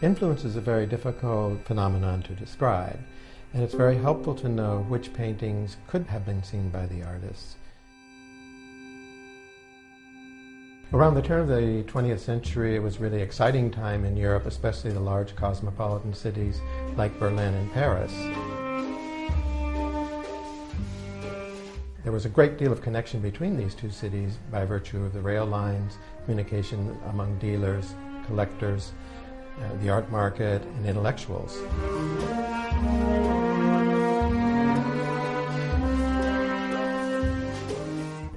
Influence is a very difficult phenomenon to describe, and it's very helpful to know which paintings could have been seen by the artists. Around the turn of the 20th century, it was a really exciting time in Europe, especially the large cosmopolitan cities like Berlin and Paris. There was a great deal of connection between these two cities by virtue of the rail lines, communication among dealers, collectors, the art market, and intellectuals.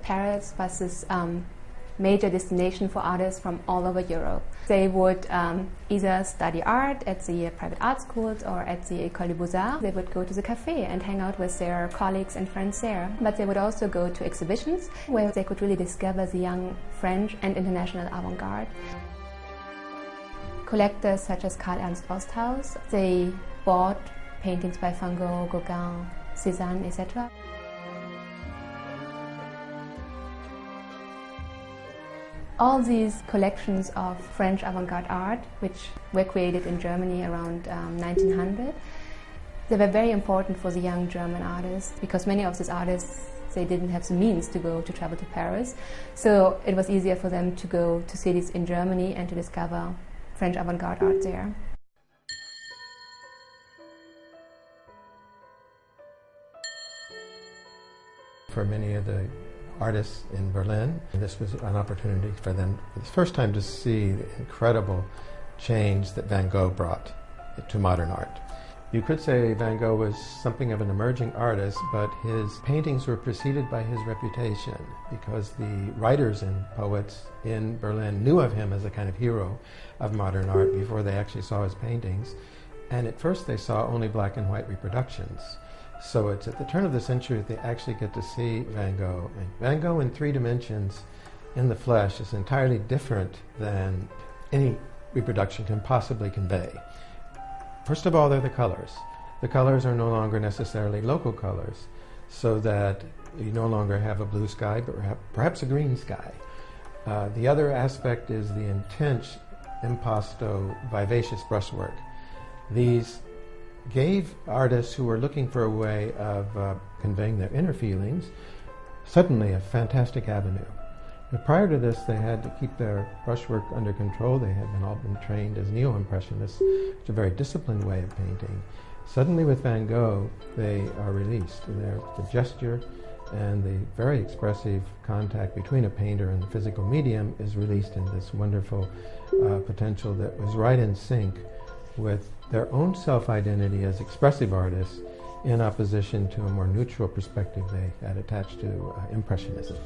Paris was this major destination for artists from all over Europe. They would either study art at the private art schools or at the École des Beaux-Arts. They would go to the café and hang out with their colleagues and friends there. But they would also go to exhibitions where they could really discover the young French and international avant-garde. Collectors such as Karl Ernst Osthaus, they bought paintings by Van Gogh, Gauguin, Cézanne, etc. All these collections of French avant-garde art, which were created in Germany around 1900, they were very important for the young German artists, because many of these artists, they didn't have the means to travel to Paris. So it was easier for them to go to cities in Germany and to discover French avant-garde art there. For many of the artists in Berlin, this was an opportunity for them for the first time to see the incredible change that Van Gogh brought to modern art. You could say Van Gogh was something of an emerging artist, but his paintings were preceded by his reputation, because the writers and poets in Berlin knew of him as a kind of hero of modern art before they actually saw his paintings. And at first they saw only black and white reproductions. So it's at the turn of the century that they actually get to see Van Gogh. And Van Gogh in 3 dimensions in the flesh is entirely different than any reproduction can possibly convey. First of all, they're the colors. The colors are no longer necessarily local colors, so that you no longer have a blue sky, but perhaps a green sky. The other aspect is the intense impasto, vivacious brushwork. These gave artists who were looking for a way of conveying their inner feelings suddenly a fantastic avenue. But prior to this, they had to keep their brushwork under control. They had all been trained as neo-impressionists. It's a very disciplined way of painting. Suddenly with Van Gogh, they are released. The gesture and the very expressive contact between a painter and the physical medium is released in this wonderful potential that was right in sync with their own self-identity as expressive artists, in opposition to a more neutral perspective they had attached to Impressionism.